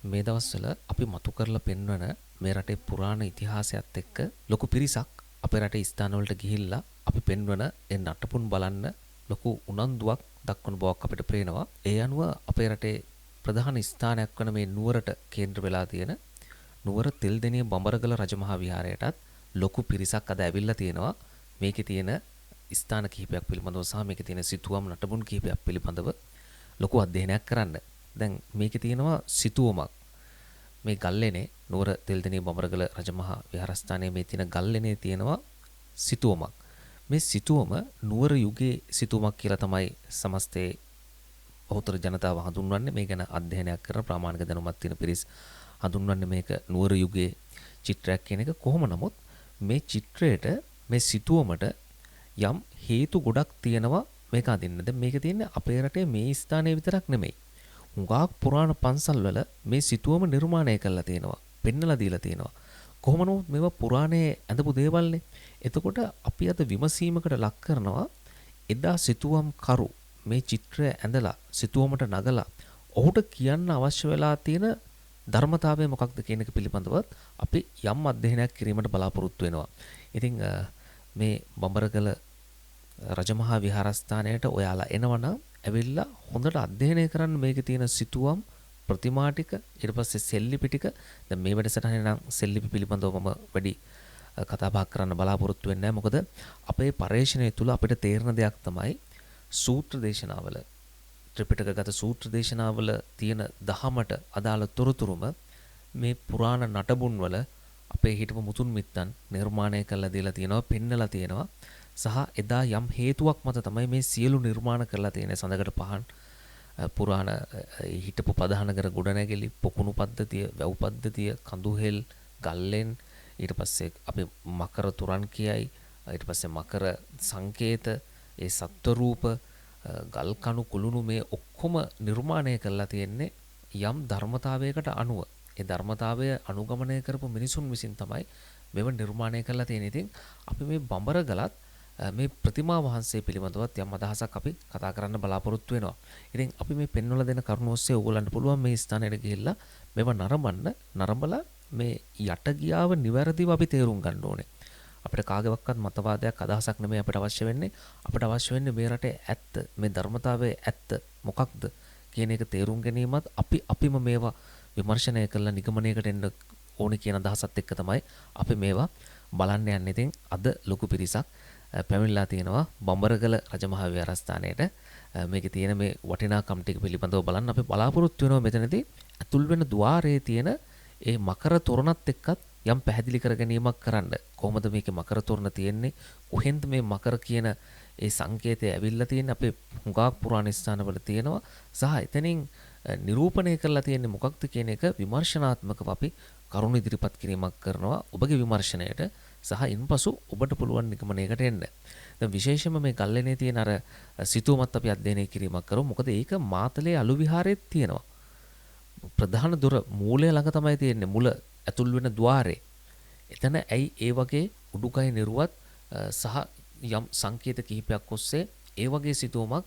මේ දවස්වල අපි මතු කරලා පෙන්වන මේ රටේ පුරාණ ඉතිහාසයත් එක්ක ලොකු පිරිසක් අපේ රටේ ස්ථානවලට ගිහිල්ලා අපි පෙන්වන ඒ නටපුන් බලන්න ලොකු උනන්දුවක් දක්වන බවක් අපිට පේනවා. ඒ අනුව අපේ රටේ ප්‍රධාන ස්ථානයක් වන මේ නුවරට කේන්ද්‍ර වෙලා තියෙන නුවර තෙල්දෙණිය බඹරගල රජමහා විහාරයටත් ලොකු පිරිසක් අද ඇවිල්ලා තියෙනවා. මේකේ තියෙන ස්ථාන කිහිපයක් පිළිබඳව සහ මේකේ තියෙන සිතුවම් නටබුන් කිහිපයක් පිළිබඳව ලොකු අධ්‍යයනයක් කරන්න. දැන් මේකේ තියෙනවා සිතුවමක්. මේ ගල්ලෙනේ නුවර තෙල්දෙණිය බඹරගල රජමහා විහාරස්ථානයේ මේ තියෙන ගල්ලෙනේ තියෙනවා සිතුවමක්. මේ සිතුවම නුවර යුගයේ සිතුවමක් කියලා තමයි සමස්තයේ බහුතර ජනතාව හඳුන්වන්නේ. මේ ගැන අධ්‍යයනයක් කරන ප්‍රාමාණික දැනුමක් තියෙන පිරිස් හඳුන්වන්නේ මේක නුවර යුගයේ චිත්‍රයක් කියන එක. කොහොම නමුත් මේ චිත්‍රයට මේ සිතුවමට යම් හේතු ගොඩක් තියෙනවා මේක අදින්න. දැන් මේක තියෙන්නේ අපේ රටේ මේ ස්ථානයේ විතරක් නෙමෙයි. හුඟක් පුරාණ පන්සල්වල මේ සිතුවම නිර්මාණය කරලා තියෙනවා. පෙන්නලා දීලා තියෙනවා. කොහොම නමුත් මේවා පුරාණයේ ඇඳපු දේවල්නේ. එතකොට අපි අද විමසීමකට ලක් කරනවා එදා සිතුවම් කරු මේ චිත්‍රය ඇඳලා සිතුවමට නගලා ඔහුට කියන්න අවශ්‍ය වෙලා තියෙන ධර්මතාවය මොකක්ද කියන එක පිළිබඳවත් අපි යම් අධ්‍යයනයක් කිරීමට බලාපොරොත්තු වෙනවා. ඉතින් මේ බඹරගල රජමහා විහාරස්ථානයට ඔයාලා එනවනම් ඇවිල්ලා හොඳට අධ්‍යයනය කරන්න මේකේ තියෙන සිතුවම් ප්‍රතිමා ටික ඊට පස්සේ සෙල්ලිපි ටික. දැන් මේ වැඩසටහනේ නම් සෙල්ලිපි පිළිබඳව මම වැඩි කතා බහ කරන්න බලාපොරොත්තු වෙන්නේ නැහැ. මොකද අපේ පරේක්ෂණය තුල අපිට තේරෙන දෙයක් තමයි සූත්‍ර දේශනාවල ත්‍රිපිටකගත සූත්‍ර දේශනාවල තියෙන දහමට අදාළ තොරතුරුම මේ පුරාණ නටබුන් වල අපේ හිටපු මුතුන් මිත්තන් නිර්මාණය කරලා දීලා තියෙනවා, පෙන්නලා තියෙනවා. සහ එදා යම් හේතුවක් මත තමයි මේ සියලු නිර්මාණ කරලා තියෙන සඳකඩ පහන් පුරාණ හිටපු ප්‍රධානකර ගොඩනැගිලි, පොකුණු පද්ධතිය, වැව් පද්ධතිය, කඳුහෙල්, ගල්ලෙන්, ඊට පස්සේ අපි මකර තුරන් කියයි, ඊට පස්සේ මකර සංකේත, ඒ සත්ව රූප, ගල් කණු කුළුණු මේ ඔක්කොම නිර්මාණය කරලා තියෙන්නේ යම් ධර්මතාවයකට අනුව. ඒ ධර්මතාවය අනුගමනය කරපු මිනිසුන් විසින් තමයි මේව නිර්මාණය කරලා තියෙන්නේ. ඉතින් අපි මේ බඹරගලත් මේ ප්‍රතිමා වහන්සේ පිළිබඳවත් යම් අදහසක් අපි කතා කරන්න බලාපොරොත්තු වෙනවා. ඉතින් අපි මේ පෙන්වලා දෙන කරුණු ඔස්සේ ඕගොල්ලන්ට පුළුවන් මේ ස්ථානයට ගිහිල්ලා මේව නරඹලා මේ යට ගියාව නිවැරදිව අපි තේරුම් ගන්න ඕනේ. අපිට කාගේවත් මතවාදයක් අදහසක් නෙමෙයි අපිට අවශ්‍ය වෙන්නේ. අපිට අවශ්‍ය වෙන්නේ මේ රටේ ඇත්ත, මේ ධර්මතාවයේ ඇත්ත මොකක්ද කියන එක තේරුම් ගැනීමත් අපිම මේවා විමර්ශනය කරලා නිගමනයකට එන්න ඕනේ කියන අදහසත් එක්ක තමයි අපි මේවා බලන්න යන්නේ. ඉතින් අද ලොකු පිරිසක් පැමිණලා තියෙනවා බඹරගල රජමහා විහාරස්ථානයේට. මේකේ තියෙන මේ වටිනාකම් ටික පිළිබඳව බලන්න අපි බලාපොරොත්තු වෙනවා. මෙතනදී අතුල් වෙන ద్వාරයේ තියෙන ඒ මකර තොරණත් එක්කත් යම් පැහැදිලි කර ගැනීමක් කරන්න. කොහොමද මේකේ මකර තොරණ තියෙන්නේ? කොහෙන්ද මේ මකර කියන ඒ සංකේතය ඇවිල්ලා තියෙන්නේ? අපේ හුඟක් පුරාණ ස්ථානවල තියෙනවා. සහ එතනින් නිරූපණය කරලා තියෙන්නේ මොකක්ද කියන එක විමර්ශනාත්මකව අපි කරුණු ඉදිරිපත් කිරීමක් කරනවා ඔබගේ විමර්ශනයට. සහ ඉන්පසු ඔබට පුළුවන් නිගමනයකට එන්න. දැන් විශේෂයෙන්ම මේ ගල්ලෙනේ තියෙන අර සිතුවමත් අපි අධ්‍යයනය කිරීමක් කරමු. මොකද ඒක මාතලේ අලු විහාරෙත් තියෙනවා. ප්‍රධාන දොර මූලය ළඟ තමයි තියෙන්නේ, මුල ඇතුල් වෙන ద్వාරේ. එතන ඇයි ඒ වගේ උඩුකය නිරුවත් සහ යම් සංකේත කිහිපයක් ඔස්සේ ඒ වගේ සිතුවමක්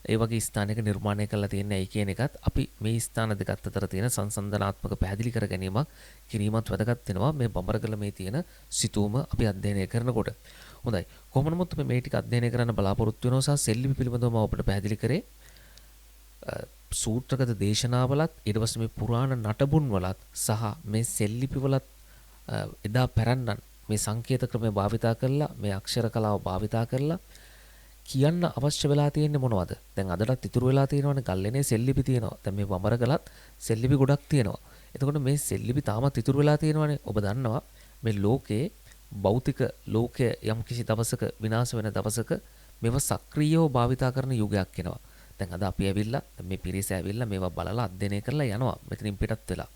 ඒ වගේ ස්ථානයක නිර්මාණය කරලා තියෙන්නේ ඇයි කියන එකත් අපි මේ ස්ථාන දෙක අතර තියෙන සංසන්දනාත්මක පැහැදිලි කර ගැනීමක් කිරීමත් වැදගත් වෙනවා මේ බඹරගල මේ තියෙන සිතුවම අපි අධ්‍යයනය කරනකොට. හොඳයි. කොහොම නමුත් මේ ටික අධ්‍යයනය කරන්න බලාපොරොත්තු වෙනවා සහ සෙල්ලිපි පිළිබඳව මම ඔබට පැහැදිලි කරේ. සූත්‍රගත දේශනාවලත් ඊට පස්සේ මේ පුරාණ නටබුන් වලත් සහ මේ සෙල්ලිපි වලත් එදා පැරණන් මේ සංකේත ක්‍රමය භාවිතා කරලා මේ අක්ෂර කලාව භාවිතා කරලා කියන්න අවශ්‍ය වෙලා තියෙන්නේ මොනවද? දැන් අදටත් ඉතුරු වෙලා තියෙනවනේ ගල්ලෙනේ සෙල්ලිපි තියෙනවා. දැන් මේ බඹරගලත් සෙල්ලිපි ගොඩක් තියෙනවා. එතකොට මේ සෙල්ලිපි තාමත් ඉතුරු වෙලා තියෙනවනේ. ඔබ දන්නවා මේ ලෝකේ භෞතික ලෝකය යම් කිසි දවසක විනාශ වෙන දවසක මේව සක්‍රීයව භාවිතා කරන යුගයක් එනවා. දැන් අද අපි ඇවිල්ලා මේ පිරිස ඇවිල්ලා මේවා බලලා අධ්‍යයනය කරලා යනවා මෙතනින් පිටත් වෙලා.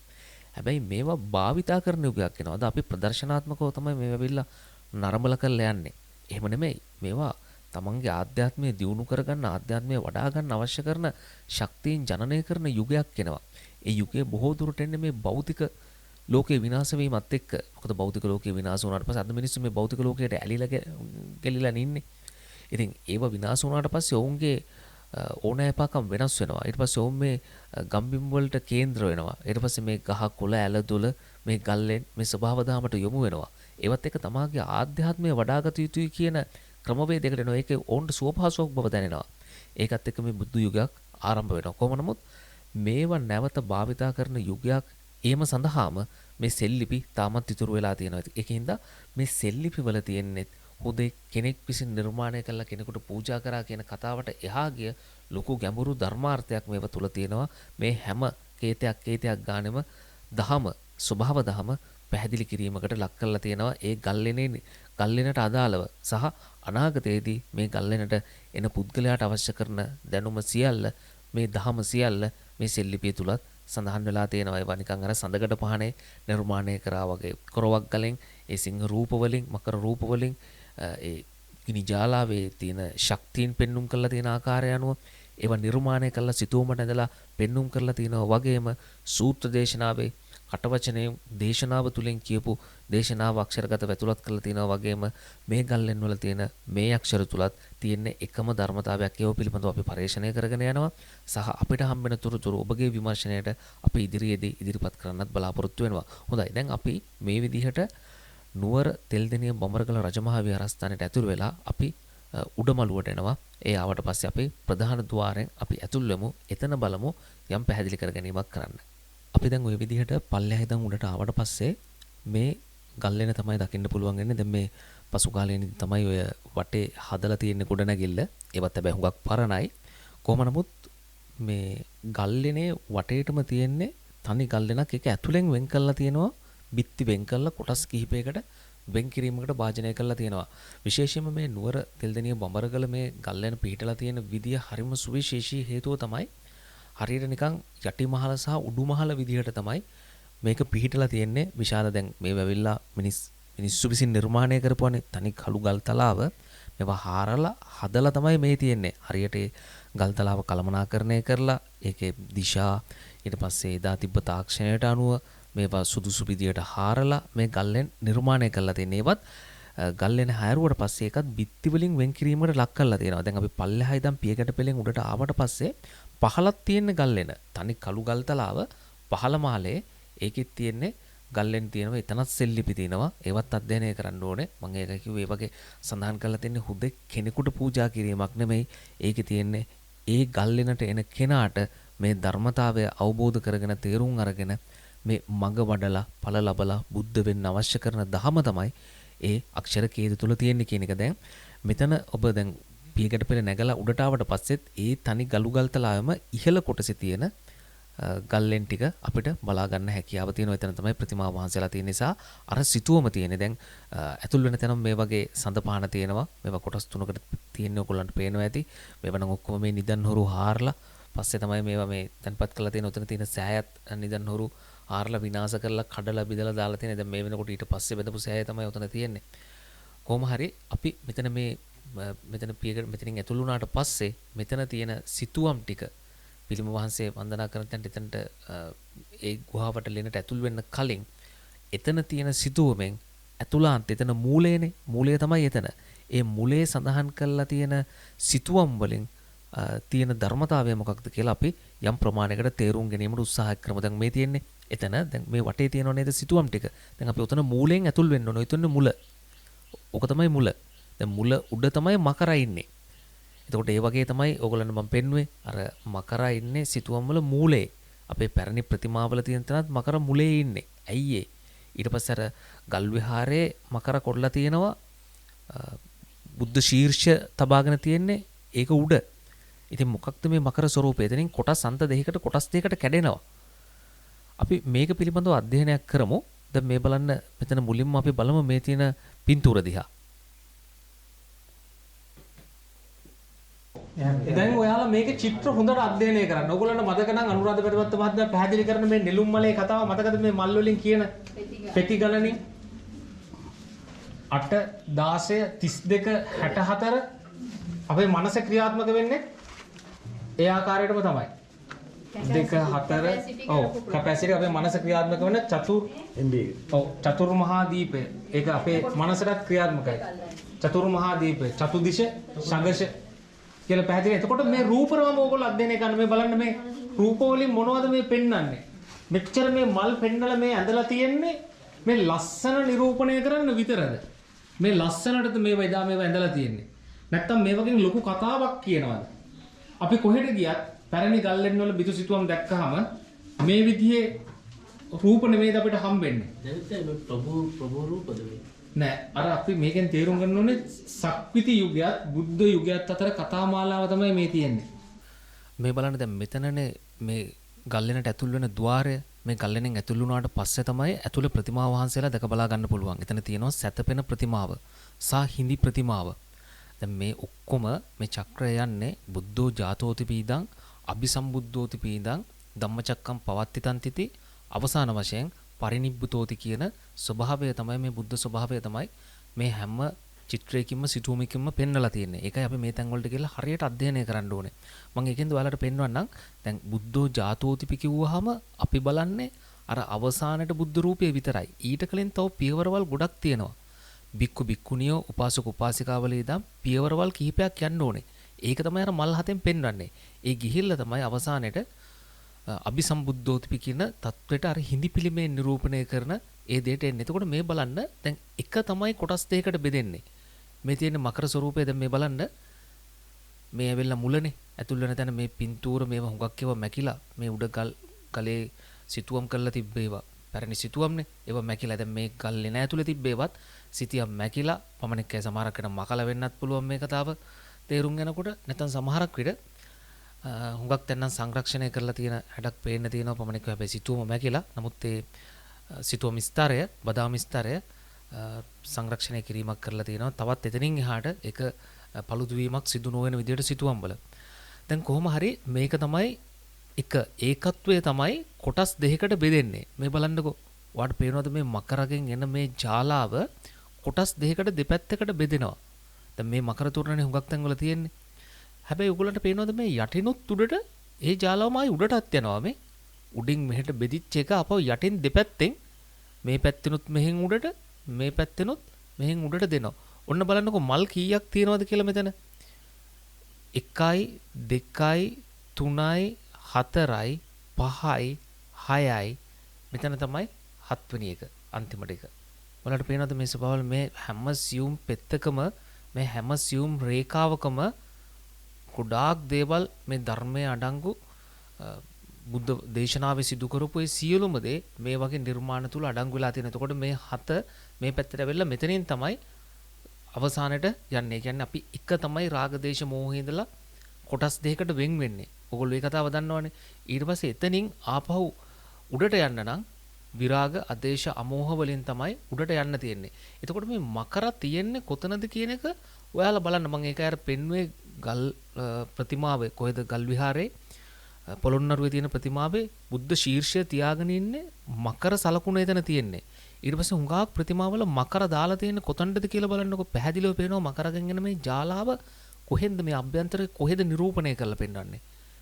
හැබැයි මේවා භාවිතා කරන යුගයක් එනවා. අද අපි ප්‍රදර්ශනාත්මකව තමයි මේවා ඇවිල්ලා නරඹලා කරලා යන්නේ. එහෙම නෙමෙයි. මේවා තමන්ගේ ආධ්‍යාත්මය දියුණු කරගන්න, ආධ්‍යාත්මය වඩා ගන්න අවශ්‍ය කරන ශක්තියින් ජනනය කරන යුගයක් එනවා. ඒ යුගයේ බොහෝ දුරට එන්නේ මේ භෞතික ලෝකේ විනාශ වීමත් එක්ක. මොකද භෞතික ලෝකේ විනාශ වුණාට පස්සේ අද මිනිස්සු මේ භෞතික ලෝකයට ඇලිලා ගලිලා ඉන්නේ. ඉතින් ඒව විනාශ වුණාට පස්සේ ඔවුන්ගේ ඕනෑපාකම් වෙනස් වෙනවා. ඊට පස්සේ ඔවුන් මේ ගම්බිම් වලට කේන්ද්‍ර වෙනවා. ඊට පස්සේ මේ ගහ කොළ ඇල දොළ මේ ගල්ලෙන් මේ ස්වභාව දහමට යොමු වෙනවා. ඒවත් එක්ක තමාගේ ආධ්‍යාත්මය වඩාගත යුතුයි කියන ක්‍රමවේදයකට එනවා. ඒකේ ඕන්ට සුවපහසුවක් බව දැනෙනවා. ඒකත් එක්ක මේ බුදු යුගයක් ආරම්භ වෙනවා. කොහොම නමුත් මේවා නැවත භාවිතා කරන යුගයක් ඒම සඳහාම මේ සෙල්ලිපි තාමත් ඉතුරු වෙලා තියෙනවා. ඒකින්ද මේ සෙල්ලිපි වල තියෙන්නේ හුදේ කෙනෙක් විසින් නිර්මාණය කළා කෙනෙකුට පූජා කරා කියන කතාවට එහා ගිය ලොකු ගැඹුරු ධර්මාර්ථයක් මේව තුල තියෙනවා. මේ හැම කේතයක් ගානෙම දහම ස්වභාව දහම පැහැදිලි කිරීමකට ලක් කරලා තියෙනවා. ඒ ගල්ලෙනට අදාළව සහ අනාගතයේදී මේ ගල්ලෙනට එන පුද්ගලයාට අවශ්‍ය කරන දැනුම සියල්ල මේ දහම සියල්ල මේ සෙල්ලිපිය තුලත් සඳහන් වෙලා තියෙනවා. ඒවා නිකන් අර සඳකඩ පහනේ නිර්මාණය කරා වගේ කොරවක් ගලෙන් ඒ සිංහ රූප වලින් මකර රූප වලින් ඒ ගිනි ජාලාවේ තියෙන ශක්තියින් පෙන්눔 කරලා තියෙන ආකාරය අනුව ඒවා නිර්මාණය කරලා සිතුවමට ඇදලා පෙන්눔 කරලා තිනවා. වගේම සූත්‍ර දේශනාවේ කටවචනයේ දේශනාව තුලින් කියපු දේශනාව අක්ෂරගත වැතුලත් කරලා තිනවා. වගේම මේ ගල්ලෙන් වල තියෙන මේ අක්ෂර තුලත් තියෙන එකම ධර්මතාවයක් ඒව පිළිබඳව අපි පරිශීලනය කරගෙන යනවා. සහ අපිට හම්බෙන තුරුතුරු ඔබගේ විමර්ශනයට අපි ඉදිරියේදී ඉදිරිපත් කරන්නත් බලාපොරොත්තු වෙනවා. හොඳයි. දැන් අපි මේ විදිහට නුවර තෙල්දෙනිය බඹරගල රජමහා විහාරස්ථානයට ඇතුළු වෙලා අපි උඩමළුවට එනවා. ඒ ආවට පස්සේ අපි ප්‍රධාන ద్వාරයෙන් අපි ඇතුල් වෙමු. එතන බලමු යම් පැහැදිලි කර ගැනීමක් කරන්න. අපි දැන් ওই විදිහට පල්ලෙහා ඉඳන් උඩට ආවට පස්සේ මේ ගල්ලෙන තමයි දකින්න පුළුවන් වෙන්නේ. දැන් මේ පසු කාලේදී තමයි ඔය වටේ හදලා තියෙන ගොඩනැගිල්ල. ඒවත් හැබැයි හුඟක් පරණයි. කොහොම නමුත් මේ ගල්ලෙනේ වටේටම තියෙන්නේ තනි ගල්ලෙනක්. ඒක ඇතුලෙන් වෙන් කරලා තියෙනවා. බිත්ති වෙන් කරලා කොටස් කිහිපයකට වෙන් කිරීමකට භාජනය කරලා තියෙනවා. විශේෂයෙන්ම මේ නුවර තෙල්දෙනිය බඹරගල මේ ගල්ලෙන පිහිටලා තියෙන විදිය හරිම සුවිශේෂී හේතුව තමයි හරියට නිකන් යටි මහල සහ උඩු මහල විදිහට තමයි මේක පිහිටලා තියෙන්නේ. විශාල දැන් මේ වැවිලා මිනිස්සු විසින් නිර්මාණය කරපුවානේ තනි කළු ගල් තලාව මේවා හාරලා හදලා තමයි මේ තියෙන්නේ. හරියට ඒ ගල් තලාව කළමනාකරණය කරලා ඒකේ දිශා ඊට පස්සේ එදා තිබ්බ තාක්ෂණයට අනුව මේවා සුදුසු විදියට හාරලා මේ ගල්ලෙන් නිර්මාණය කරලා තියෙන ඒවත් ගල්ලෙන හැරුවට පස්සේ ඒකත් බිත්ති වලින් වෙන් කිරීමකට ලක් කරලා තියෙනවා. දැන් අපි පල්ලෙහා ඉඳන් පියකට පෙළෙන් උඩට ආවට පස්සේ පහලක් තියෙන ගල්ලෙන තනි කළු ගල් තලාව පහල මහලේ ඒකෙත් තියෙන්නේ ගල්ලෙන් තියෙනවා. එතනත් සෙල්ලිපි තියෙනවා. ඒවත් අධ්‍යයනය කරන්න ඕනේ. මම ඒක කිව්වේ ඒ වගේ සඳහන් කරලා තියෙන්නේ හුදෙක් කෙනෙකුට පූජා කිරීමක් නෙමෙයි. ඒකේ තියෙන්නේ ඒ ගල්ලෙනට එන කෙනාට මේ ධර්මතාවය අවබෝධ කරගෙන තේරුම් අරගෙන මේ මඟ වඩලා ඵල ලබලා බුද්ධ වෙන්න අවශ්‍ය කරන ධම තමයි ඒ අක්ෂර කේද තුල තියෙන්නේ කියන එක. දැන් මෙතන ඔබ දැන් පියකට පෙර නැගලා උඩට ආවට පස්සෙත් ඒ තනි ගලු ගල් තලාවෙම ඉහළ කොටසේ තියෙන ගල්ලෙන් ටික අපිට බලා ගන්න හැකියාව තියෙනවා. එතන තමයි ප්‍රතිමා වහන්සේලා තියෙන නිසා අර සිතුවම තියෙන්නේ. දැන් ඇතුල් වෙන තැනම මේ වගේ සඳ පහන තියෙනවා. මේවා කොටස් තුනකට තියෙන්නේ ඔයගොල්ලන්ට පේනවා ඇති. මේවා නම් ඔක්කොම මේ නිදන් හොරු හාරලා පස්සේ තමයි මේවා මේ තැන්පත් කරලා තියෙන. උතන තියෙන සෑයත් නිදන් හොරු හාරලා විනාශ කරලා කඩලා බිදලා දාලා තියෙන. දැන් මේ වෙනකොට ඊට පස්සේ බෙදපු සෑය තමයි උතන තියෙන්නේ. කොහොම හරි අපි මෙතන මෙතනින් ඇතුළු වුණාට පස්සේ මෙතන තියෙන සිතුවම් ටික පිළිම වහන්සේ වන්දනා කරන තැනට එතනට ඒ ගුහාවට ලෙනට ඇතුල් වෙන්න කලින් එතන තියෙන සිතුවමෙන් ඇතුළාන්ත එතන මූලයනේ. මූලය තමයි එතන. ඒ මූලයේ සඳහන් කරලා තියෙන සිතුවම් වලින් තියෙන ධර්මතාවය මොකක්ද කියලා අපි යම් ප්‍රමාණයකට තේරුම් ගැනීමට උත්සාහ කරමු. දැන් මේ තියෙන්නේ එතන දැන් මේ වටේ තියෙනව නේද සිතුවම් ටික. දැන් අපි උතන මූලයෙන් ඇතුල් වෙන්න ඕන. එතන මුල. ඔක තමයි මුල. දැන් මුල උඩ තමයි මකරා ඉන්නේ. එතකොට ඒ වගේ තමයි ඕගොල්ලන්ට මම පෙන්නුවේ අර මකරා ඉන්නේ සිතුවම් වල මූලයේ. අපේ පැරණි ප්‍රතිමාවල තියෙන තැනත් මකර මුලේ ඉන්නේ. ඇයි ඒ? ඊට පස්සේ අර ගල් විහාරයේ මකර කොල්ලා තියෙනවා බුද්ධ ශීර්ෂ තබාගෙන තියෙන්නේ ඒක උඩ. ඉතින් මොකක්ද මේ මකර ස්වරූපය? එතනින් කොටස් අන්ත දෙකකට කොටස් දෙකකට කැඩෙනවා. අපි මේක පිළිබඳව අධ්‍යයනයක් කරමු. දැන් මේ බලන්න මෙතන මුලින්ම අපි බලමු මේ තියෙන පින්තූර දිහා. දැන් ඔයාලා මේක චිත්‍ර හොඳට අධ්‍යයනය කරන්න. ඔයගොල්ලන්ට මතක නම් අනුරාධ පෙරවත්ත මහත්මයා පැහැදිලි කරන මේ නෙළුම් මලේ කතාව මතකද? මේ මල් වලින් කියන පෙති ගණනින් 8 16 32 64 අපේ මනස ක්‍රියාත්මක වෙන්නේ ඒ ආකාරයටම තමයි. 2 4 ඔව් කැපැසිටි අපේ මනස ක්‍රියාත්මක වෙන චතුර් මහා දීපය. ඒක අපේ මනසට ක්‍රියාත්මකයි. චතුර් මහා දීපය චතුදිශ ශඟශ කියලා පැහැදිලි. එතකොට මේ රූපරවම ඕගොල්ලෝ අධ්‍යයනය කරන්න මේ බලන්න මේ රූප වලින් මොනවද මේ පෙන්වන්නේ? මෙච්චර මේ මල් පෙන්නලා මේ ඇඳලා තියෙන්නේ මේ ලස්සන නිරූපණය කරන්න විතරද? මේ ලස්සනටද මේ වේදා මේව ඇඳලා තියෙන්නේ? නැත්තම් මේ වගේ ලොකු කතාවක් කියනවාද? අපි කොහෙට ගියත් පැරණි ගල්ලෙන් වල බිතු සිතුවම් දැක්කහම මේ විදිහේ රූප නෙමෙයිද අපිට හම්බෙන්නේ. දැන් මේ ප්‍රභු රූපද මේ? නෑ අර අපි මේකෙන් තේරුම් ගන්න ඕනේ සක්විති යුගයත් බුද්ධ යුගයත් අතර කතා මාලාව තමයි මේ තියෙන්නේ. මේ බලන්න දැන් මෙතනනේ මේ ගල්ලෙනට ඇතුල් වෙන ద్వාරය මේ ගල්ලෙනෙන් ඇතුල් වුණාට පස්සේ තමයි ඇතුළේ ප්‍රතිමා වහන්සේලා දැක බලා ගන්න පුළුවන්. එතන තියෙනවා සැතපෙන ප්‍රතිමාව සහ හිඳි ප්‍රතිමාව. දැන් මේ ඔක්කොම මේ චක්‍රය යන්නේ බුද්ධෝ ජාතෝති පීදං අபிසම්බුද්ධෝති පීදං ධම්මචක්කම් පවත්තිතං තිති අවසාන වශයෙන් පරිනිබ්බුතෝති කියන ස්වභාවය තමයි මේ බුද්ධ ස්වභාවය තමයි මේ හැම චිත්‍රයකින්ම සිතුවමකින්ම පෙන්වලා තියෙන්නේ. ඒකයි අපි මේ තැන් වලට ගිහලා හරියට අධ්‍යයනය කරන්න ඕනේ. මම ඒකෙන්ද ඔයාලට පෙන්වන්නම්. දැන් බුද්ධෝ ජාතෝතිපි කිව්වහම අපි බලන්නේ අර අවසානයේ බුද්ධ රූපය විතරයි. ඊට කලින් තව පියවරවල් ගොඩක් තියෙනවා. බික්කු බික්කුණියෝ උපාසක උපාසිකාවල ඉඳන් පියවරවල් කිහිපයක් යන්න ඕනේ. ඒක තමයි අර මල් හතෙන් පෙන්වන්නේ. ඒ ගිහිල්ලා තමයි අවසානයේ අபிසම්බුද්ධෝතිපි කියන தത്വෙට අර හිඳි පිළිමේ නිරූපණය කරන ඒ දෙයට එන්නේ. එතකොට මේ බලන්න දැන් එක තමයි කොටස් දෙකකට බෙදෙන්නේ. මේ තියෙන මකර ස්වරූපය දැන් මේ බලන්න මේ ඇවිල්ලා මුලනේ ඇතුල් වෙන තැන මේ පින්තූර මේවා හුඟක් ඒවා මැකිලා මේ උඩ ගලේ සිතුවම් කරලා තිබ්බේවා පැරණි සිතුවම්නේ ඒවා මැකිලා දැන් මේ ගල් ලෙන ඇතුලේ තිබ්බේවත් සිතියක් මැකිලා පමණක් කෑ සමහරක් වෙන මකලා වෙන්නත් පුළුවන් මේ කතාව තේරුම් යනකොට නැත්නම් සමහරක් විට හුඟක් දැන් නම් සංරක්ෂණය කරලා තියෙන හැඩක් පේන්න තියෙනවා පමණක් හැබැයි සිතුවම මැකිලා නමුත් ඒ සිතුවම් ස්තරය බදාම ස්තරය සංරක්ෂණය කිරීමක් කරලා තියෙනවා. තවත් එතනින් එහාට ඒක පළුදු වීමක් සිදු නොවන විදිහට සිතුවම් වල. දැන් කොහොම හරි මේක තමයි එක ඒකත්වය තමයි කොටස් දෙකකට බෙදෙන්නේ. මේ බලන්නකෝ. ඔයාලට පේනවද මේ මකරගෙන් එන මේ ජාලාව කොටස් දෙකකට දෙපැත්තකට බෙදෙනවා. දැන් මේ මකර තොරණනේ හුඟක් තැන් වල තියෙන්නේ. හැබැයි ඔයගොල්ලන්ට පේනවද මේ යටිනුත් උඩට ඒ ජාලාවම ආයි උඩටත් යනවා මේ. උඩින් මෙහෙට බෙදිච්ච එක අපව යටින් දෙපැත්තෙන් මේ පැත්තෙනුත් මෙහෙන් උඩට මේ පැත්තෙනුත් මෙහෙන් උඩට දෙනවා. ඔන්න බලන්නකො මල් කීයක් තියෙනවද කියලා මෙතන. 1යි 2යි 3යි 4යි 5යි 6යි මෙතන තමයි 7 වෙනි එක අන්තිමට එක. ඔයාලට පේනවද මේ ස්වභාවය මේ හැම සියුම් පෙත්තකම මේ හැම සියුම් රේඛාවකම ගොඩාක් දේවල් මේ ධර්මයේ අඩංගු බුද්ධ දේශනාවේ සිදු කරපු ඒ සියලුම දේ මේ වගේ නිර්මාණ තුල අඩංගු වෙලා තියෙනවා. එතකොට මේ 7 මේ පැත්තට ඇවිල්ලා මෙතනින් තමයි අවසානයට යන්නේ. කියන්නේ අපි එක තමයි රාග දේශ මොහේ ඉඳලා කොටස් දෙකකට වෙන් වෙන්නේ. ඔයගොල්ලෝ මේ කතාව දන්නවනේ. ඊට පස්සේ එතනින් ආපහු උඩට යන්න නම් විරාග අදේශ අමෝහ වලින් තමයි උඩට යන්න තියෙන්නේ. එතකොට මේ මකර තියෙන්නේ කොතනද කියන එක ඔයාලා බලන්න. මම ඒක අර පෙන්වුවේ ගල් ප්‍රතිමාවේ කොහෙද ගල් විහාරේ පොළොන්නරුවේ තියෙන ප්‍රතිමාවේ බුද්ධ ශීර්ෂය තියාගෙන ඉන්නේ මකර සලකුණ එතන තියෙන්නේ. ඊට පස්සේ හුඟක් ප්‍රතිමාවල මකර දාලා තියෙන්නේ කොතනද කියලා බලන්නකො පැහැදිලිව පේනවා මකරගෙන් එන මේ ජාලාව කොහෙන්ද මේ අභ්‍යන්තරේ කොහෙද නිරූපණය කරලා පෙන්වන්නේ.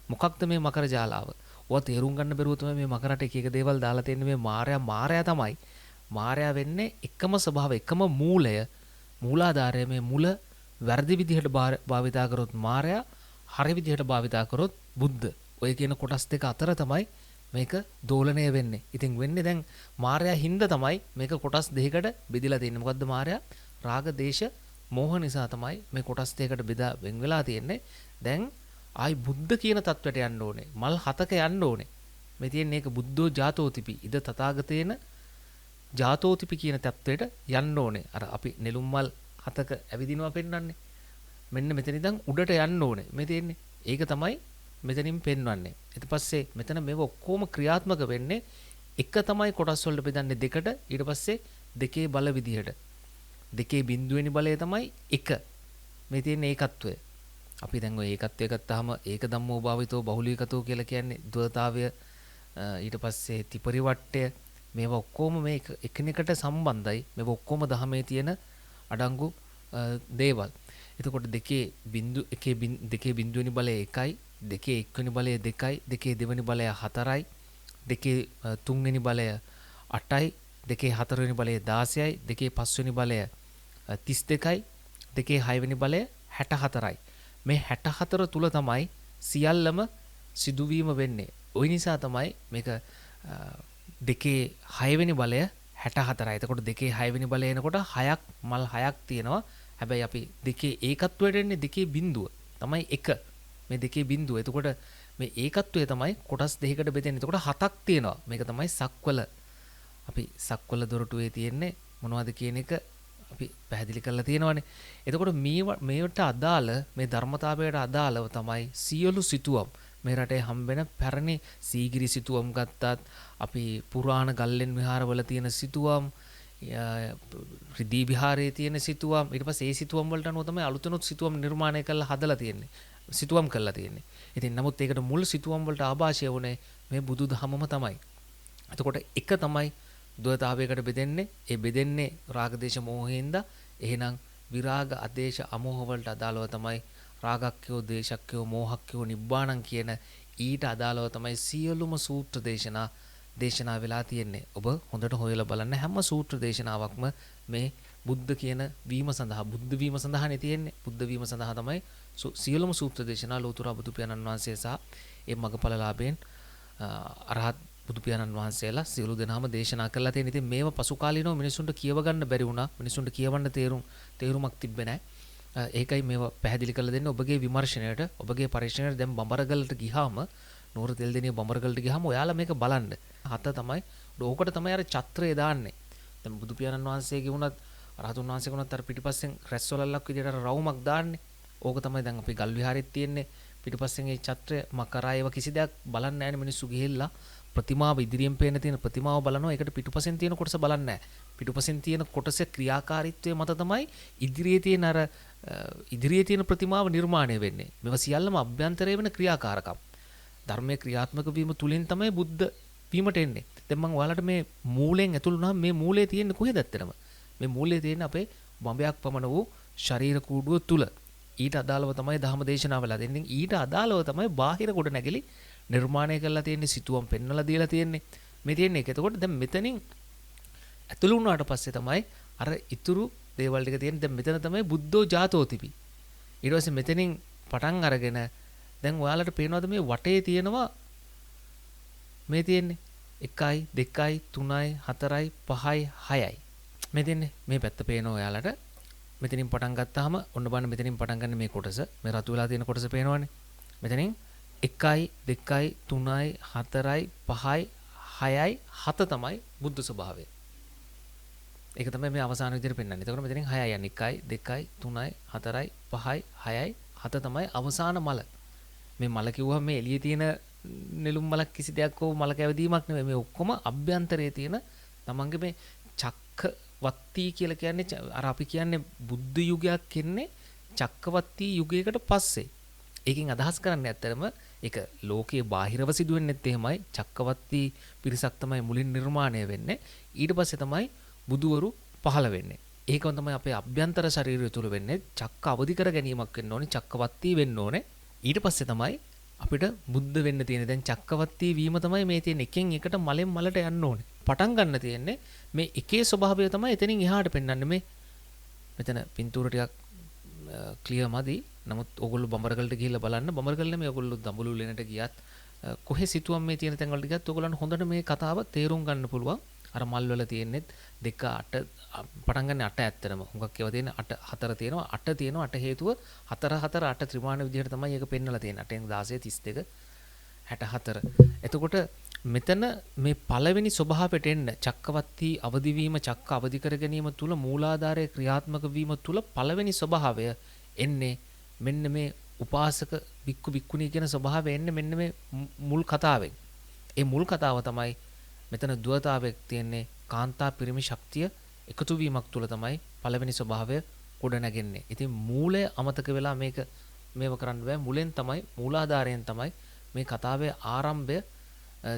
මොකක්ද මේ මකර ජාලාව? ඔය තේරුම් ගන්න බැරුව තමයි මේ මකරට එක එක දේවල් දාලා තියෙන්නේ. මේ මායя තමයි. මායя වෙන්නේ එකම ස්වභාවය එකම මූලය මූලාධාරය මේ මුල වැරදි විදිහට භාවිතා කරොත් මායя හරි විදිහට භාවිතා කරොත් බුද්ධ ඔය කියන කොටස් දෙක අතර තමයි මේක දෝලණය වෙන්නේ. ඉතින් වෙන්නේ දැන් මායя හින්දා තමයි මේක කොටස් දෙකකට බෙදලා තියෙන්නේ. මොකද්ද මායя? රාග දේශ මෝහ නිසා තමයි මේ කොටස් දෙකකට බෙදා වෙන් වෙලා තියෙන්නේ. දැන් ආයි බුද්ධ කියන தത്വෙට යන්න ඕනේ. මල් 7ක යන්න ඕනේ. මේ තියෙන්නේ ඒක බුද්ධෝ ජාතෝතිපි. ඉද තථාගතේන ජාතෝතිපි කියන தത്വෙට යන්න ඕනේ. අර අපි නෙළුම් මල් 7ක ඇවිදිනවා පෙන්වන්නේ. මෙන්න මෙතන ඉඳන් උඩට යන්න ඕනේ. මේ තියෙන්නේ. ඒක තමයි මෙතනින් පෙන්වන්නේ. ඊට පස්සේ මෙතන මේව ඔක්කොම ක්‍රියාත්මක වෙන්නේ එක තමයි කොටස් වලට බෙදන්නේ දෙකට. ඊට පස්සේ දෙකේ බල විදිහට. දෙකේ බිඳුවෙනි බලය තමයි 1. මේ තියෙන ඒකත්වය. අපි දැන් ඔය ඒකත්වය ගත්තාම ඒක ධම්මෝ භාවිතෝ බහුලීකතෝ කියලා කියන්නේ ද්වතාවය. ඊට පස්සේ ත්‍රිපරිවට්ටය මේවා ඔක්කොම මේ එකිනෙකට සම්බන්ධයි. මේවා ඔක්කොම ධහමේ තියෙන අඩංගු දේවල්. එතකොට දෙකේ බිඳුවෙනි බලය 1යි. දෙකේ එක්වෙනි බලය 2යි. දෙකේ දෙවෙනි බලය 4යි. දෙකේ තුන්වෙනි බලය 8යි. දෙකේ හතරවෙනි බලය 16යි. දෙකේ පස්වෙනි බලය 32යි. දෙකේ හයවෙනි බලය 64යි. මේ 64 තුල තමයි සියල්ලම සිදුවීම වෙන්නේ. ওই නිසා තමයි මේක දෙකේ 6 වෙනි බලය 64යි. එතකොට දෙකේ 6 වෙනි බලය එනකොට 6ක් මල් 6ක් තියෙනවා. හැබැයි අපි දෙකේ ඒකත්වයට එන්නේ දෙකේ බිඳුව. තමයි 1. මේ දෙකේ බිඳුව. එතකොට මේ ඒකත්වය තමයි කොටස් දෙකකට බෙදෙන්නේ. එතකොට 7ක් තියෙනවා. මේක තමයි සක්වල. අපි සක්වල දොරටුවේ තියෙන්නේ මොනවද කියන එක අපි පැහැදිලි කරලා තියෙනවානේ. එතකොට මේවට අදාළ මේ ධර්මතාවයට අදාළව තමයි සියලු සිතුවම් මේ රටේ හම්බෙන පැරණි සීගිරි සිතුවම් ගත්තත් අපි පුරාණ ගල්ලෙන් විහාරවල තියෙන සිතුවම් රිදී විහාරයේ තියෙන සිතුවම් ඊට පස්සේ ඒ සිතුවම් වලට අනුව තමයි අලුතෙනුත් සිතුවම් නිර්මාණය කරලා හදලා තියෙන්නේ. සිතුවම් කරලා තියෙන්නේ. ඉතින් නමුත් ඒකට මුල් සිතුවම් වලට ආభాෂය වුණේ මේ බුදුදහමම තමයි. එතකොට එක තමයි ද්වයතාවයකට බෙදෙන්නේ. ඒ බෙදෙන්නේ රාග දේශ මොහෙන්ද. එහෙනම් විරාග අදේශ අමෝහ වලට අදාළව තමයි රාගක්ඛයෝ දේශක්ඛයෝ මෝහක්ඛයෝ නිබ්බාණං කියන ඊට අදාළව තමයි සියලුම සූත්‍ර දේශනා වෙලා තියෙන්නේ. ඔබ හොඳට හොයලා බලන්න හැම සූත්‍ර දේශනාවක්ම මේ බුද්ධ කියන වීම සඳහා බුද්ධ වීම සඳහානේ තියෙන්නේ. බුද්ධ වීම සඳහා තමයි සියලුම සූත්‍ර දේශනා ලෝතර බුදු පියාණන් වහන්සේ සහ ඒ මගපලලාභයෙන් අරහත් බුදු පියාණන් වහන්සේලා සියලු දෙනාම දේශනා කළා තියෙන. ඉතින් මේව පසු කාලිනව මිනිසුන්ට කියව ගන්න බැරි වුණා. මිනිසුන්ට කියවන්න තේරුමක් තිබ්බේ නැහැ. ඒකයි මේව පැහැදිලි කරලා දෙන්නේ ඔබගේ විමර්ශනයට, ඔබගේ පරීක්ෂණයට. දැන් බඹරගලට ගියාම නూరు තෙල්දෙනිය බඹරගලට ගියාම ඔයාලා මේක බලන්න. හත තමයි ඕකට තමයි අර ඡත්‍රය දාන්නේ. දැන් බුදු පියාණන් වහන්සේගේ වුණත් රහතුන් වහන්සේගේ වුණත් අර පිටිපස්සෙන් රැස්වලල්ලක් විදියට අර රවුමක් දාන්නේ. ඕක තමයි දැන් අපි ගල් විහාරෙත් තියෙන්නේ. පිටිපස්සෙන් ඒ ඡත්‍රය මකරා ඒව කිසි දෙයක් බලන්නේ නැහැ මිනිස්සු ගිහිල්ලා. ප්‍රතිමාව ඉදිරියෙන් පේන තියෙන ප්‍රතිමාව බලනවා. ඒකට පිටුපසෙන් තියෙන කොටස බලන්නේ නැහැ. පිටුපසෙන් තියෙන කොටසේ ක්‍රියාකාරීත්වය මත තමයි ඉදිරියේ තියෙන ප්‍රතිමාව නිර්මාණය වෙන්නේ. මේවා සියල්ලම අභ්‍යන්තරයේ වෙන ක්‍රියාකාරකම්. ධර්මයේ ක්‍රියාත්මක වීම තුලින් තමයි බුද්ධ වීමට එන්නේ. දැන් මම ඔයාලට මේ මූලයෙන් ඇතුළු වුණාම මේ මූලයේ තියෙන්නේ කොහෙද ඇත්තටම? මේ මූලයේ තියෙන්නේ අපේ බඹයක් පමණ වූ ශරීර කූඩුව තුල. ඊට අදාළව තමයි ධර්ම දේශනාව වෙලා දෙන්නේ. ඊට අදාළව තමයි බාහිර කොට නැගිලි නිර්මාණය කරලා තියෙන්නේ. සිතුවම් පෙන්වලා දීලා තියෙන්නේ. මේ තියෙන්නේ ඒක. එතකොට දැන් මෙතනින් ඇතුළු වුණාට පස්සේ තමයි අර ඉතුරු දේවල් ටික තියෙන්නේ. දැන් මෙතන තමයි බුද්ධෝ ජාතෝ තිබි. ඊට පස්සේ මෙතනින් පටන් අරගෙන දැන් ඔයාලට පේනවද මේ වටේ තියෙනවා මේ තියෙන්නේ 1යි 2යි 3යි 4යි 5යි 6යි. මේ තියෙන්නේ මේ පැත්ත පේනවා ඔයාලට. මෙතනින් පටන් ගත්තාම ඔන්න බලන්න මෙතනින් පටන් ගන්න මේ කොටස මේ රතු වෙලා තියෙන කොටස පේනවනේ. මෙතනින් 1යි 2යි 3යි 4යි 5යි 6යි 7 තමයි බුද්ධ ස්වභාවය. ඒක තමයි මේ අවසාන විදිහට පෙන්වන්නේ. එතකොට මෙතනින් 6යි යන්නේ 1යි 2යි 3යි 4යි 5යි 6යි 7 තමයි අවසාන මල. මේ මල කිව්වම මේ එළියේ තියෙන නෙළුම් මලක් කිසි දෙයක් හෝ මල කැවදීමක් නෙමෙයි. මේ ඔක්කොම අභ්‍යන්තරයේ තියෙන තමන්ගේ මේ චක්කවත්ති කියලා කියන්නේ අර අපි කියන්නේ බුද්ධ යුගයක් කියන්නේ චක්කවත්ති යුගයකට පස්සේ. ඒකෙන් අදහස් කරන්නේ ඇත්තටම ඒක ලෝකයේ බාහිරව සිදුවෙන්නේත් එහෙමයි. චක්කවත්ති පිරිසක් තමයි මුලින් නිර්මාණය වෙන්නේ. ඊට පස්සේ තමයි බුදුවරු පහළ වෙන්නේ. ඒකම තමයි අපේ අභ්‍යන්තර ශරීරය තුල වෙන්නේ. චක්ක අවදි කර ගැනීමක් වෙන්න ඕනේ. චක්කවත්ති වෙන්න ඕනේ. ඊට පස්සේ තමයි අපිට බුද්ධ වෙන්න තියෙන්නේ. දැන් චක්කවත්ති වීම තමයි මේ තියෙන එකෙන් එකට මලෙන් මලට යන්න ඕනේ. පටන් ගන්න තියෙන්නේ මේ එකේ ස්වභාවය තමයි එතනින් එහාට පෙන්වන්නේ. මේ මෙතන පින්තූර ටිකක් ක්ලියර් මදි. නමුත් ඕගොල්ලෝ බඹරගලට ගිහිල්ලා බලන්න. බඹරගල නෙමෙයි ඕගොල්ලෝ දඹුලු ලෙනට ගියත් කොහේ සිතුවම් මේ තියෙන තැන් වලට ගියත් ඕගොල්ලන්ට හොඳට මේ කතාව තේරුම් ගන්න පුළුවන්. අර මල් වල තියෙන්නේ 2 8 පටන් ගන්න 8 ඇත්තටම. හුඟක් ඒවා තියෙන 8 4 තියෙනවා. 8 තියෙනවා. 8 හේතුව 4 4 8 ත්‍රිමාණ විදිහට තමයි ඒක පෙන්නලා තියෙන්නේ. 8න් 16 32 64. එතකොට මෙතන මේ පළවෙනි ස්වභාවයට එන්න චක්කවත්ති අවදි වීම චක්ක අවදි කර ගැනීම තුල මූලාධාරයේ ක්‍රියාත්මක වීම තුල පළවෙනි ස්වභාවය එන්නේ මෙන්න මේ උපාසක බික්කු බික්කුණී කියන ස්වභාවය එන්නේ මෙන්න මේ මුල් කතාවෙන්. ඒ මුල් කතාව තමයි මෙතන ද්වයතාවයක් තියෙන්නේ. කාන්තා පිරිමි ශක්තිය එකතු වීමක් තුල තමයි පළවෙනි ස්වභාවය ගොඩ නැගෙන්නේ. ඉතින් මූලය අමතක වෙලා මේව කරන්න බෑ. මුලෙන් තමයි මූලාධාරයෙන් තමයි මේ කතාවේ ආරම්භය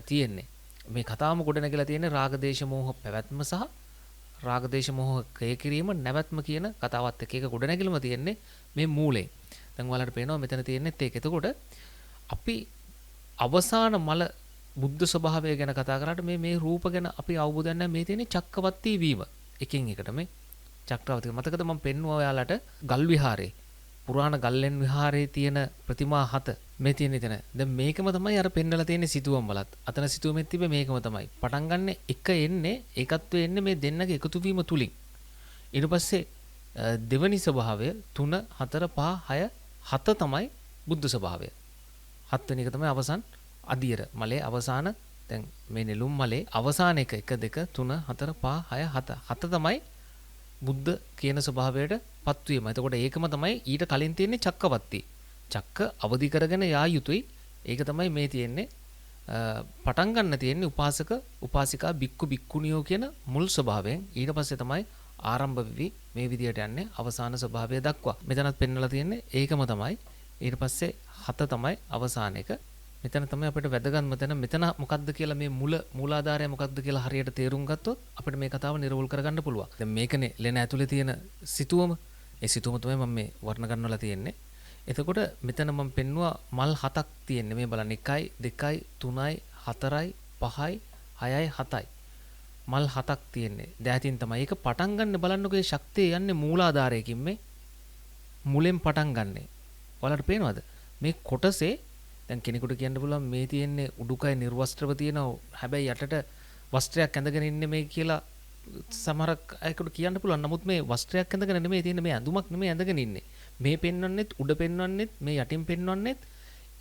තියෙන්නේ. මේ කතාවම ගොඩ නැගලා තියෙන්නේ රාගදේශ මොහ පැවැත්ම සහ රාගදේශ මොහ ක්‍රිය කිරීම නැවැත්ම කියන කතාවත් එක්ක ඒක ගොඩ නැගිලම තියෙන්නේ මේ මූලේ. දැන් ඔයාලට පේනවා මෙතන තියෙන්නේත් ඒක. එතකොට අපි අවසාන මල බුද්ධ ස්වභාවය ගැන කතා කරාට මේ රූප ගැන අපි අවබෝධයක් නැහැ. මේ තියෙන්නේ චක්කවත්ති වීම. එකින් එකට මේ චක්‍රවර්ති මතකද මම පෙන්නුවා ඔයාලට ගල් විහාරේ පුරාණ ගල්ලෙන් විහාරයේ තියෙන ප්‍රතිමා 7 මේ තියෙන එතන. දැන් මේකම තමයි අර පෙන්නලා තියෙන සිතුවම් වලත්. අතන සිතුවමෙත් තිබ්බේ මේකම තමයි. පටන් ගන්න එක එන්නේ ඒකත්වයේ එන්නේ මේ දෙන්නගේ එකතු වීම තුලින්. ඊට පස්සේ දෙවනි ස්වභාවය 3 4 5 6 7 තමයි බුද්ධ ස්වභාවය. 7 වෙනි එක තමයි අවසන් අදියර මලේ අවසාන දැන් මේ නෙළුම් මලේ අවසාන එක 1 2 3 4 5 6 7 7 තමයි බුද්ධ කියන ස්වභාවයට පත්වීම. එතකොට ඒකම තමයි ඊට කලින් තියෙන්නේ චක්කවර්ති. චක්ක අවදි කරගෙන යා යුතුයි. ඒක තමයි මේ තියෙන්නේ පටන් ගන්න තියෙන්නේ උපාසක උපාසිකා බික්කු බික්කුණියෝ කියන මුල් ස්වභාවයෙන්. ඊට පස්සේ තමයි ආරම්භ වෙවි මේ විදියට යන්නේ අවසාන ස්වභාවය දක්වා. මෙතනත් පෙන්වලා තියෙන්නේ ඒකම තමයි. ඊට පස්සේ 7 තමයි අවසාන එක. මෙතන තමයි අපිට වැදගත්ම තැන මෙතන මොකක්ද කියලා මේ මූලාධාරය මොකක්ද කියලා හරියට තේරුම් ගත්තොත් අපිට මේ කතාව නිරවුල් කරගන්න පුළුවන්. දැන් මේකනේ ලෙන ඇතුලේ තියෙන සිතුවම. ඒ සිතුවම තමයි මම මේ වර්ණ ගන්නවලා තියෙන්නේ. එතකොට මෙතන මම පෙන්නුවා මල් 7ක් තියෙන්නේ. මේ බලන්න 1යි 2යි 3යි 4යි 5යි 6යි 7යි. මල් 7ක් තියෙන්නේ. දැතින් තමයි ඒක පටන් ගන්න බලන්නකෝ ඒ ශක්තිය යන්නේ මූලාධාරයකින් මේ මුලෙන් පටන් ගන්නෙ. ඔයාලට පේනවද? මේ කොටසේ දැන් කෙනෙකුට කියන්න පුළුවන් මේ තියෙන්නේ උඩුකය නිර්වස්ත්‍රව තියෙනවා. හැබැයි යටට වස්ත්‍රයක් ඇඳගෙන ඉන්නේ මේ කියලා සමහර අයෙකුට කියන්න පුළුවන්. නමුත් මේ වස්ත්‍රයක් ඇඳගෙන නෙමෙයි තියෙන්නේ මේ ඇඳුමක් නෙමෙයි ඇඳගෙන ඉන්නේ. මේ පෙන්වන්නෙත් උඩ පෙන්වන්නෙත් මේ යටින් පෙන්වන්නෙත්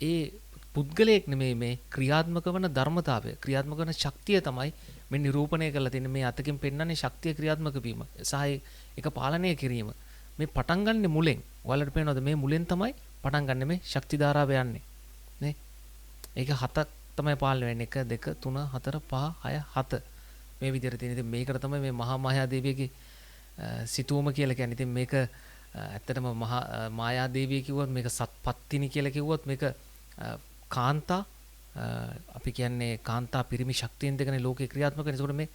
ඒ පුද්ගලයෙක් නෙමෙයි මේ ක්‍රියාත්මක වන ධර්මතාවය. ක්‍රියාත්මක වන ශක්තිය තමයි මේ නිරූපණය කරලා තියෙන්නේ. මේ අතකින් පෙන්වන්නේ ශක්තිය ක්‍රියාත්මක වීම සහ ඒක පාලනය කිරීම. මේ පටන් ගන්න මුලෙන්. ඔයාලට පේනවද මේ මුලෙන් තමයි පටන් ගන්න මේ ශක්ති ධාරාව යන්නේ. නේ? ඒක 7ක් තමයි පාලනය වෙන්නේ. 1 2 3 4 5 6 7. මේ විදිහට තියෙන. ඉතින් මේකට තමයි මේ මහා මායා දේවියගේ සිතුවම කියලා කියන්නේ. ඉතින් මේක ඇත්තටම මහා මායා දේවිය කිව්වොත් මේක සත්පත්තිනි කියලා කිව්වොත් මේක කාන්තා අපි කියන්නේ කාන්තා පිරිමි ශක්තියෙන් දෙකනේ ලෝකේ ක්‍රියාත්මක වෙන්නේ. ඒකට මේ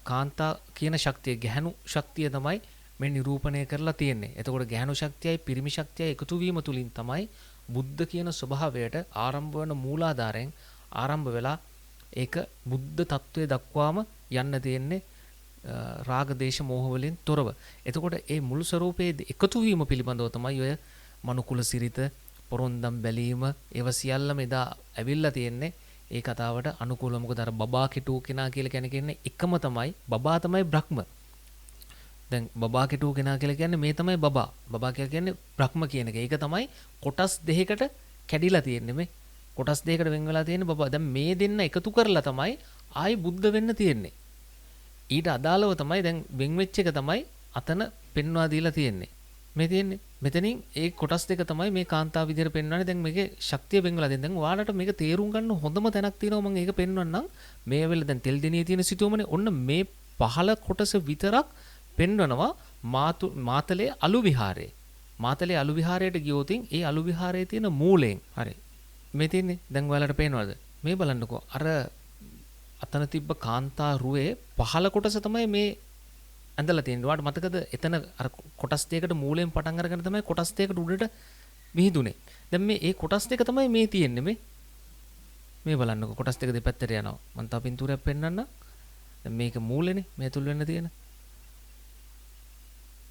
කාන්තා කියන ශක්තිය ගැහණු ශක්තිය තමයි මේ නිරූපණය කරලා තියෙන්නේ. එතකොට ගැහණු ශක්තියයි පිරිමි ශක්තියයි එකතු වීම තුලින් තමයි බුද්ධ කියන ස්වභාවයට ආරම්භ වෙන මූලාධාරයෙන් ආරම්භ වෙලා ඒක බුද්ධ තත්වයේ දක්වාම යන්න තියෙන්නේ රාග දේශ මොහ වලින් තොරව. එතකොට ඒ මුළු ස්වરૂපයේ එකතු වීම පිළිබඳව තමයි ඔය මනුකුල සිරිත පොරොන්දම් බැලීම ඒව සියල්ලම එදා ඇවිල්ලා තියෙන්නේ ඒ කතාවට අනුකූලව. මොකද අර බබා කෙටු කෙනා කියලා කියන්නේ එකම තමයි බබා තමයි බ්‍රහ්ම. දැන් බබා කෙටු කෙනා කියලා කියන්නේ මේ තමයි බබා. බබා කියලා කියන්නේ බ්‍රහ්ම කියන එක. ඒක තමයි කොටස් දෙකකට කැඩිලා තියෙන්නේ මේ. කොටස් දෙකකට වෙන් වෙලා තියෙන්නේ බබා. දැන් මේ දෙන්න එකතු කරලා තමයි ආයි බුද්ධ වෙන්න තියෙන්නේ. ඊට අදාළව තමයි දැන් වෙන් වෙච්ච එක තමයි අතන පෙන්වා දීලා තියෙන්නේ. මේ තියෙන්නේ මෙතනින් ඒ කොටස් දෙක තමයි මේ කාන්තාව විදිහට පෙන්වන්නේ. දැන් මේකේ ශක්තිය වෙන් වෙලා තියෙනවා. දැන් ඔයාලට මේක තේරුම් ගන්න හොඳම තැනක් තියෙනවා. මම ඒක පෙන්වන්නම්. මේ වෙලාව දැන් තෙල් දෙනියේ තියෙන සිතුවමනේ. ඔන්න මේ පහළ කොටස විතරක් පෙන්වනවා මාතලේ අලු විහාරයේ. මාතලේ අලු විහාරයට ගියොතින් ඒ අලු විහාරයේ තියෙන මූලයෙන්. හරි. මේ තියෙන්නේ දැන් ඔයාලට පේනවද? මේ බලන්නකෝ. අර අතන තිබ්බ කාන්තා රුවේ පහළ කොටස තමයි මේ ඇඳලා තියෙන්නේ. ඔයාලට මතකද? එතන අර කොටස් දෙකකට මූලයෙන් පටන් අරගෙන තමයි කොටස් දෙකකට උඩට මිහිදුනේ. දැන් මේ ඒ කොටස් දෙක තමයි මේ තියෙන්නේ මේ බලන්නකෝ. කොටස් දෙක දෙපැත්තට යනවා. මම තා පින්තූරයක් පෙන්නන්නම්. දැන් මේක මූලෙනේ. මේ තුල වෙන්න තියෙන.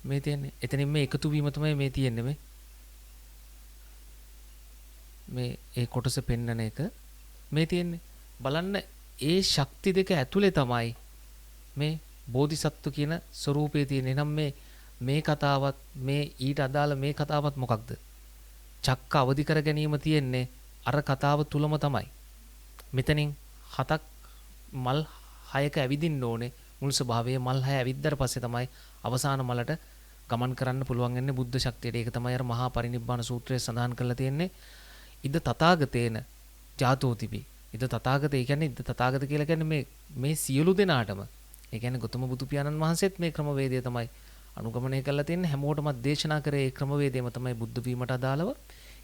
මේ තියෙන්නේ. එතනින් මේ එකතු වීම තමයි මේ තියෙන්නේ මේ ඒ කොටස පෙන්නන එක මේ තියෙන්නේ. බලන්න ඒ ශක්ති දෙක ඇතුලේ තමයි මේ බෝධිසත්ව කියන ස්වરૂපයේ තියෙන්නේ. නම් මේ කතාවත් මේ ඊට අදාළ මේ කතාවත් මොකක්ද? චක්ක අවදි කර ගැනීම තියෙන්නේ අර කතාව තුලම තමයි. මෙතනින් 7ක් මල් 6ක ඇවිදින්න ඕනේ. මුල් ස්වභාවයේ මල් 6 ඇවිද්දාට පස්සේ තමයි අවසාන මලට ගමන් කරන්න පුළුවන් වෙන්නේ බුද්ධ ශක්තියට. ඒක තමයි අර මහා පරිනිබ්බාන සූත්‍රයේ සඳහන් කරලා තියෙන්නේ. ඉද තථාගතේන ජාතෝතිපි. ඉද තථාගත ඒ කියන්නේ ඉද තථාගත කියලා කියන්නේ මේ සියලු දෙනාටම. ඒ කියන්නේ ගෞතම බුදු පියාණන් වහන්සේත් මේ ක්‍රමවේදය තමයි අනුගමනය කරලා තියෙන්නේ. හැමෝටම දේශනා කරේ ඒ ක්‍රමවේදයම තමයි බුද්ධ වීමට අදාළව.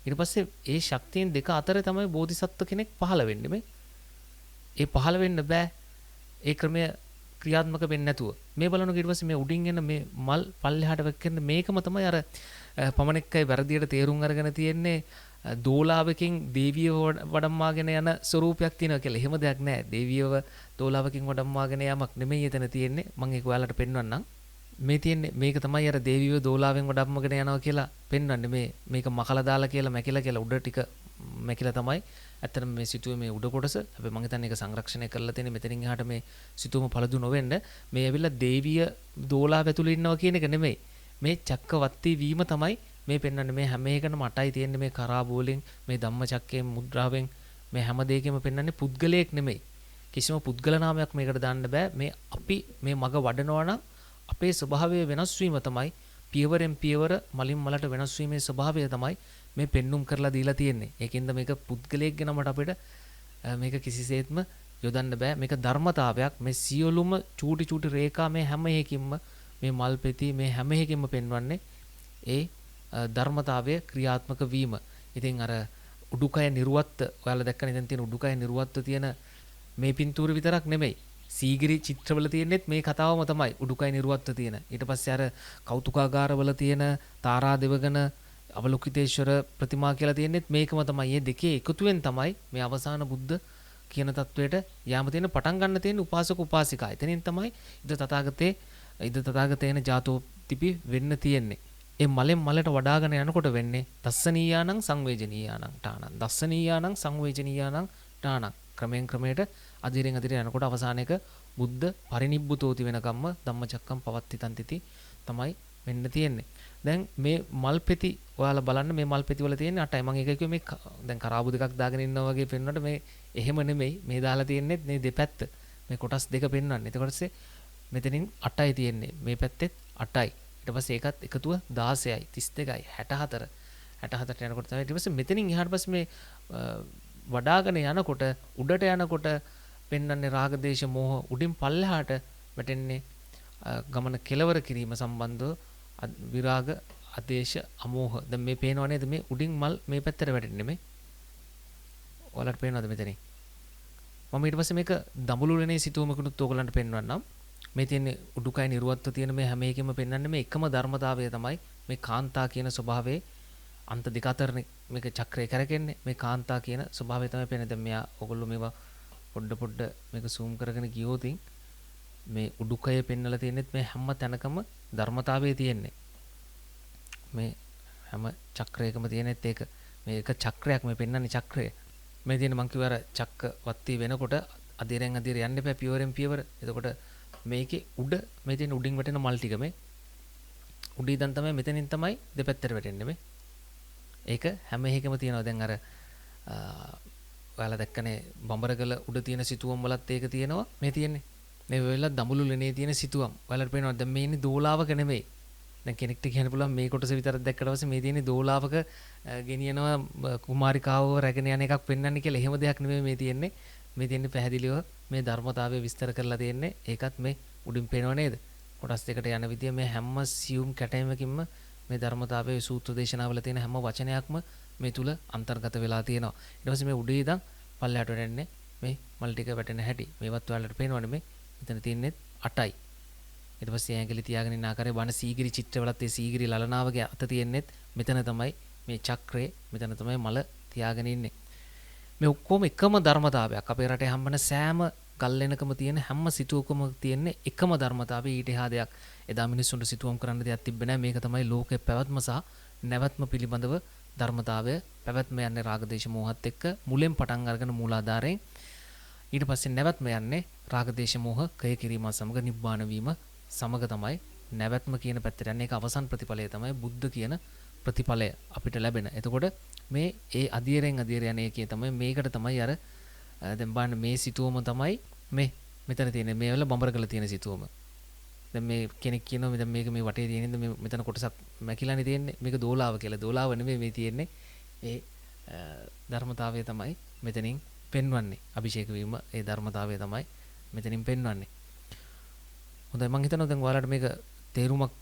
ඊට පස්සේ ඒ ශක්තියන් දෙක අතරේ තමයි බෝධිසත්ව කෙනෙක් පහළ වෙන්නේ ඒ පහළ වෙන්න බෑ ඒ ක්‍රමය ක්‍රියාත්මක වෙන්නේ නැතුව. මේ බලනකොට ඊට පස්සේ මේ උඩින් එන මේ මල් පල්ලෙහාට වෙකෙන මේකම තමයි අර පමණෙක්කයි වැරදියට තේරුම් අරගෙන තියෙන්නේ දෝලාවකින් දේවියව වඩම්මාගෙන යන ස්වරූපයක් තියෙනවා කියලා. එහෙම දෙයක් නැහැ. දේවියව දෝලාවකින් වඩම්මාගෙන යamak නෙමෙයි එතන තියෙන්නේ. මම ඒක ඔයාලට පෙන්වන්නම්. මේ තියෙන්නේ මේක තමයි අර දේවියෝ දෝලාවෙන් වඩම්මගෙන යනවා කියලා පෙන්වන්නේ. මේක මකලා දාලා කියලා මැකිලා කියලා උඩ ටික මැකිලා තමයි ඇත්තටම මේ සිතුවේ මේ උඩ කොටස. හැබැයි මම හිතන්නේ ඒක සංරක්ෂණය කරලා තියෙන්නේ මෙතනින් එහාට මේ සිතුවම පළදු නොවෙන්න. මේ ඇවිල්ලා දේවිය දෝලාව ඇතුළේ ඉන්නවා කියන එක නෙමෙයි. මේ චක්කවර්ති වීම තමයි මේ පෙන්වන්නේ. මේ හැම එකනම අටයි තියෙන්නේ මේ කරාබෝලෙන් මේ ධම්මචක්කයෙන් මුද්‍රාවෙන් මේ හැම දෙයකම පෙන්වන්නේ පුද්ගලයෙක් නෙමෙයි. කිසිම පුද්ගල නාමයක් මේකට දාන්න බෑ. මේ අපි මේ මග වඩනවා නම් අපේ ස්වභාවය වෙනස් වීම තමයි පියවරෙන් පියවර මලින් මලට වෙනස් වීමේ ස්වභාවය තමයි මේ පෙන්눔 කරලා දීලා තියෙන්නේ. ඒකෙන්ද මේක පුද්ගලයෙක් ගැනමට අපිට මේක කිසිසේත්ම යොදන්න බෑ. මේක ධර්මතාවයක්. මේ සියලුම චූටි චූටි රේඛා මේ හැම එකකින්ම මේ මල් පෙති මේ හැම එකකින්ම පෙන්වන්නේ ඒ ධර්මතාවය ක්‍රියාත්මක වීම. ඉතින් අර උඩුකය නිර්වත්ත ඔයාලා දැක්කනේ දැන් තියෙන උඩුකය නිර්වත්ත තියෙන මේ පින්තූර විතරක් නෙමෙයි. සීගිරි චිත්‍රවල තියෙනෙත් මේ කතාවම තමයි උඩුකය නිර්වත්ත තියෙන. ඊට පස්සේ අර කෞතුකාගාරවල තියෙන තාරා දෙවගන අවලෝකිතේශ්වර ප්‍රතිමා කියලා තියෙනෙත් මේකම තමයි. මේ දෙකේ එකතුවෙන් තමයි මේ අවසාන බුද්ධ කියන තත්වයට යාම තියෙන පටන් ගන්න තියෙන උපාසක උපාසිකා. එතනින් තමයි ඉද තථාගතේන ජාතෝ තිපි වෙන්න තියෙන්නේ. ඒ මලෙන් මලට වඩාගෙන යනකොට වෙන්නේ දස්සනීයානං සංවේජනීයානං ඨානං. දස්සනීයානං සංවේජනීයානං ඨානං. ක්‍රමයෙන් ක්‍රමයට අදිරෙන් අදිරේ යනකොට අවසානයේක බුද්ධ පරිනිබ්බුතෝති වෙනකම්ම ධම්මචක්කම් පවත්තිතං තිති තමයි වෙන්න තියෙන්නේ. දැන් මේ මල් පෙති ඔයාලා බලන්න මේ මල් පෙති වල තියෙන්නේ 8යි. මම ඒක කිව්වේ මේ දැන් කරාබු දෙකක් දාගෙන ඉන්නවා වගේ පෙන්වන්නට මේ එහෙම නෙමෙයි. මේ දාලා තියෙන්නේ මේ දෙපැත්ත. මේ කොටස් දෙක පෙන්වන්නේ. ඊට පස්සේ මෙතනින් 8යි තියෙන්නේ. මේ පැත්තෙත් 8යි. ඊට පස්සේ ඒකත් එකතුව 16යි 32යි 64. 64ට යනකොට තමයි ඊට පස්සේ මෙතනින් එහාට පස්සේ මේ වඩාගෙන යනකොට උඩට යනකොට පෙන්වන්නේ රාග දේශ මොහ උඩින් පල්ලෙහාට වැටෙන්නේ ගමන කෙලවර කිරීම සම්බන්ධව විරාග අදේශ අමෝහ. දැන් මේ පේනව නේද මේ උඩින් මල් මේ පැත්තට වැටෙන්නේ මේ. ඔයාලට පේනවද මෙතනින්? මම ඊට පස්සේ මේක දඹුලුලනේ සිතුවමකුණුත් ඕගලන්ට පෙන්වන්නම්. මේ තියෙන්නේ උඩුකය නිර්වත්ව තියෙන මේ හැම එකෙම පෙන්වන්නේ මේ එකම ධර්මතාවය තමයි මේ කාන්තා කියන ස්වභාවයේ අන්ත දෙක අතර මේක චක්‍රය කරකෙන්නේ. මේ කාන්තා කියන ස්වභාවය තමයි පේන්නේ. දැන් මෙයා ඔයගොල්ලෝ මේවා පොඩ මේක zoom කරගෙන ගියොත් මේ උඩුකය පෙන්වලා තියෙනෙත් මේ හැම තැනකම ධර්මතාවයේ තියෙන්නේ. මේ හැම චක්‍රයකම තියෙනෙත් ඒක මේක චක්‍රයක් මේ පෙන්වන්නේ චක්‍රය. මේ තියෙන මං කිව්ව අර චක්කවත්ති වෙනකොට අදිරෙන් අදිර යන්න එපා පියවරෙන් පියවර. එතකොට මේකේ උඩ මේ තියෙන උඩින් වැටෙන මල් ටික මේ උඩ ඉඳන් තමයි මෙතනින් තමයි දෙපැත්තට වැටෙන්නේ මේ. ඒක හැම එකම තියෙනවා. දැන් අර ඔයාලා දැක්කනේ බඹරගල උඩ තියෙන සිතුවම් වලත් ඒක තියෙනවා. මේ තියෙන්නේ මේ වෙලාව දඹුලුලනේ තියෙන සිතුවම්. ඔයාලට පේනවා දැන් මේ ඉන්නේ දෝලාවක නෙමෙයි. දැන් කෙනෙක්ට කියන්න පුළුවන් මේ කොටස විතරක් දැක්කට පස්සේ මේ තියෙන්නේ දෝලාවක ගෙනියනවා කුමාරිකාවව රැගෙන යන එකක් පෙන්වන්නේ කියලා. එහෙම දෙයක් නෙමෙයි මේ තියෙන්නේ. මේ තියෙන්නේ පැහැදිලිව මේ ධර්මතාවය විස්තර කරලා තියෙන්නේ. ඒකත් මේ උඩින් පේනව නේද? කොටස් දෙකට යන විදිය මේ හැම සියුම් කැටයමකින්ම මේ ධර්මතාවයේ සූත්‍ර දේශනාවල තියෙන හැම වචනයක්ම මේ තුල අන්තර්ගත වෙලා තියෙනවා. ඊට පස්සේ මේ උඩේ ඉඳන් පල්ලයට වැටෙන්නේ මේ මල් ටික වැටෙන හැටි. මේවත් ඔයාලට පේනවනේ මේ. මෙතන තියෙන්නේ 8යි. ඊට පස්සේ ඇඟිලි තියාගෙන ඉන්න ආකාරයේ වන සීගිරි චිත්‍රවලත් ඒ සීගිරි ලලනාවගේ අත තියෙන්නේත් මෙතන තමයි මේ චක්‍රේ. මෙතන තමයි මල තියාගෙන ඉන්නේ. මේ ඔක්කොම එකම ධර්මතාවයක්. අපේ රටේ හම්බෙන සෑම ගල්ලෙනකම තියෙන හැම සිතුවකම තියෙන්නේ එකම ධර්මතාවය. ඊට එහා දෙයක් එදා මිනිස්සුන්ට සිතුවම් කරන්න දෙයක් තිබ්බේ නැහැ. මේක තමයි ලෝකේ පැවැත්ම සහ නැවැත්ම පිළිබඳව ධර්මතාවය. පැවැත්ම යන්නේ රාගදේශ මොහත් එක්ක මුලෙන් පටන් අරගෙන මූලාධාරයෙන් ඊට පස්සේ නැවැත්ම යන්නේ රාගදේශ මොහ කය කිරීම සමග නිබ්බාන වීම සමග තමයි නැවැත්ම කියන පැත්තට යන්නේ. ඒක අවසන් ප්‍රතිඵලය තමයි බුද්ධ කියන ප්‍රතිඵලය අපිට ලැබෙන. එතකොට මේ ඒ අධීරෙන් අධීර යන එකේ තමයි මේකට තමයි අර දැන් බලන්න මේ සිතුවම තමයි මේ මෙතන තියෙන මේ වල බඹරකල තියෙන සිතුවම. දැන් මේ කෙනෙක් කියනවා දැන් මේක මේ වටේ තියෙන ඉඳ මේ මෙතන කොටසක් මැකිලානේ තියෙන්නේ. මේක දෝලාව කියලා. දෝලාව නෙමෙයි මේ තියෙන්නේ. ඒ ධර්මතාවය තමයි මෙතනින් පෙන්වන්නේ. අභිෂේක වීම ඒ ධර්මතාවය තමයි මෙතනින් පෙන්වන්නේ. හොඳයි මම හිතනවා දැන් ඔයාලට මේක තේරුමක්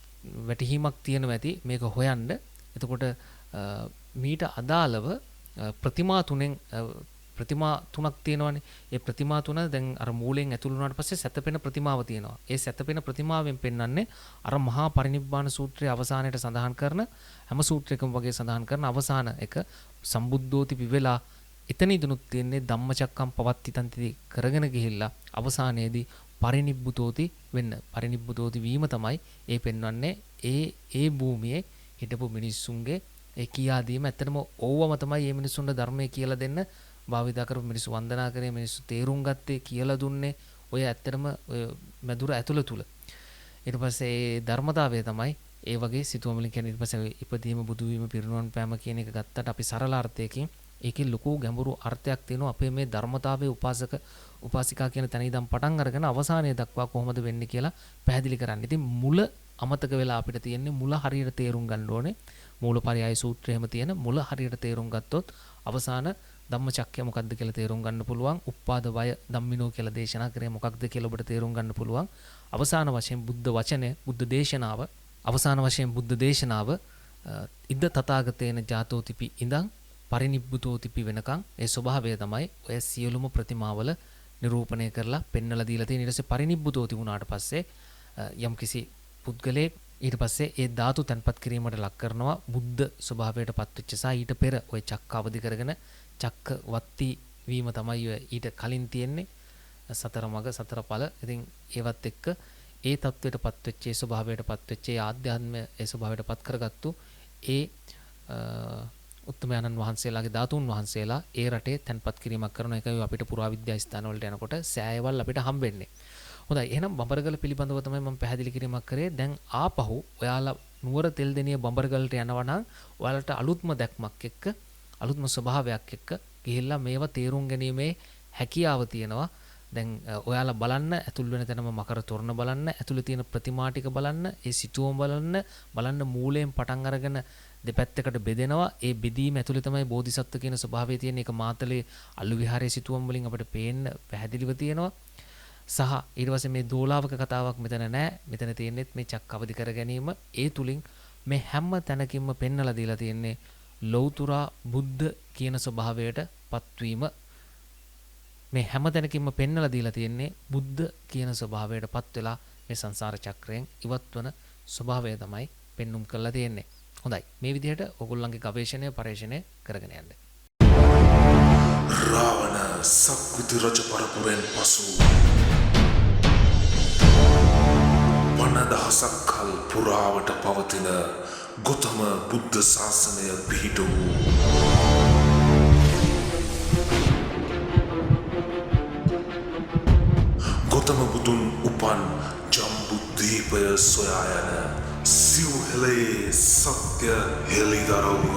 වැටහීමක් තියෙනවා ඇති මේක හොයන්න. එතකොට මීට අදාළව ප්‍රතිමා තුනක් තියෙනවානේ. ඒ ප්‍රතිමා තුන දැන් අර මූලයෙන් ඇතුළු වුණාට පස්සේ සැතපෙන ප්‍රතිමාව තියෙනවා. ඒ සැතපෙන ප්‍රතිමාවෙන් පෙන්වන්නේ අර මහා පරිනිබ්බාන සූත්‍රයේ අවසානයේට සඳහන් කරන හැම සූත්‍රයකම වගේ සඳහන් කරන අවසාන එක සම්බුද්ධෝති පිවෙලා එතන ඉදුණුත් තියෙන්නේ ධම්මචක්කම් පවත්තිතන්ති කරගෙන ගිහිල්ලා අවසානයේදී පරිනිබ්බුතෝති වෙන්න. පරිනිබ්බුතෝති වීම තමයි ඒ පෙන්වන්නේ ඒ භූමියේ හිටපු මිනිස්සුන්ගේ ඒ කියා දීම. ඇත්තටම ඕවම තමයි මේ මිනිස්සුන්ට ධර්මයේ කියලා දෙන්න භාවිතා කරපු මිනිස්සු වන්දනා කරේ, මිනිස්සු තේරුම් ගත්තේ, කියලා දුන්නේ ඔය ඇත්තටම ඔය මధుර ඇතුළ තුල. ඊට පස්සේ ඒ ධර්මතාවය තමයි ඒ වගේ සිතුවම් වලින් කියන්නේ. ඊට පස්සේ ඉපදීම, බුදු වීම, පිරිනුවම් පෑම කියන එක ගත්තට අපි සරල අර්ථයකින් ඒකේ ලොකු ගැඹුරු අර්ථයක් තියෙනවා. අපේ මේ ධර්මතාවයේ උපාසක උපාසිකා කියන තැන ඉඳන් පටන් අරගෙන අවසානයේ දක්වා කොහොමද වෙන්නේ කියලා පැහැදිලි කරන්න. ඉතින් මුල අමතක වෙලා අපිට තියෙන්නේ මුල හරියට තේරුම් ගන්න ඕනේ. මූලපරියාය සූත්‍රයේම තියෙන මුල හරියට තේරුම් ගත්තොත් අවසාන ධම්මචක්කය මොකක්ද කියලා තේරුම් ගන්න පුළුවන්. උප්පාද වය ධම්මිනෝ කියලා දේශනා කරේ මොකක්ද කියලා ඔබට තේරුම් ගන්න පුළුවන්. අවසාන වශයෙන් බුද්ධ වචනේ, බුද්ධ දේශනාව, අවසාන වශයෙන් බුද්ධ දේශනාව ඉද්ද තථාගතේන ජාතෝතිපි ඉඳන් පරිනිබ්බුතෝතිපි වෙනකන් ඒ ස්වභාවය තමයි ඔය සියලුම ප්‍රතිමාවල නිරූපණය කරලා පෙන්වලා දීලා තියෙන. ඊට පස්සේ පරිනිබ්බුතෝති වුණාට පස්සේ යම්කිසි පුද්ගලයෙක් ඊට පස්සේ ඒ ධාතු තන්පත් කිරීමට ලක් කරනවා බුද්ධ ස්වභාවයට පත්වෙච්ච සා ඊට පෙර ওই චක්ක අවදි කරගෙන චක්ක වත්ති වීම තමයි ඊට කලින් තියෙන්නේ. සතර මග සතර ඵල. ඉතින් ඒවත් එක්ක ඒ தത്വයට පත්වෙච්ච ඒ ස්වභාවයට පත්වෙච්ච ඒ ආධ්‍යාත්මය ඒ ස්වභාවයට පත් කරගත්තු ඒ උත්තමයන්න් වහන්සේලාගේ ධාතුන් වහන්සේලා ඒ රටේ තන්පත් කිරීමක් කරන එකයි අපිට පුරාවිද්‍යා ස්ථාන වලට යනකොට සෑයවල් අපිට හම්බෙන්නේ. හොඳයි, එහෙනම් බඹරගල පිළිබඳව තමයි මම පැහැදිලි කිරීමක් කරේ. දැන් ආපහු ඔයාලා නුවර තෙල්දෙනිය බඹරගලට යනවා නම් ඔයාලට අලුත්ම දැක්මක් එක්ක, අලුත්ම ස්වභාවයක් එක්ක ගිහිල්ලා මේවා තේරුම් ගැනීමේ හැකියාව තියෙනවා. දැන් ඔයාලා බලන්න, ඇතුල් වෙන තැනම මකර තොරණ බලන්න, ඇතුළේ තියෙන ප්‍රතිමා ටික බලන්න, ඒ සිතුවම් බලන්න මූලයෙන් පටන් අරගෙන දෙපැත්තකට බෙදෙනවා. ඒ බෙදීම ඇතුළේ තමයි බෝධිසත්ව කියන ස්වභාවය තියෙන. එක මාතලේ අලු විහාරයේ සිතුවම් වලින් අපිට පේන්න පැහැදිලිව තියෙනවා. සහ ඊට පස්සේ මේ දෝලාවක කතාවක් මෙතන නැහැ. මෙතන තියෙන්නේත් මේ චක්ක අවදි කර ගැනීම. ඒ තුලින් මේ හැම තැනකින්ම පෙන්නලා දීලා තියෙන්නේ ලෞතුරා බුද්ධ කියන ස්වභාවයට පත්වීම. මේ හැම තැනකින්ම පෙන්නලා දීලා තියෙන්නේ බුද්ධ කියන ස්වභාවයට පත් වෙලා මේ සංසාර චක්‍රයෙන් ඉවත් වන ස්වභාවය තමයි පෙන්눔 කරලා තියෙන්නේ. හොඳයි, මේ විදිහට ඔයගොල්ලන්ගේ ගවේෂණය පරීක්ෂණය කරගෙන යන්න. රාවණ සක්විති රජ පරපුරෙන් පසු 5000ක් කල් පුරාවට පවතින ගෞතම බුද්ධ ශාසනය පිහිට වූ ගෞතම බුදුන් උපන් ජම්බුද්වීපය සොයා යන සිව්හෙළයේ සත්‍ය හෙළිදරව්ව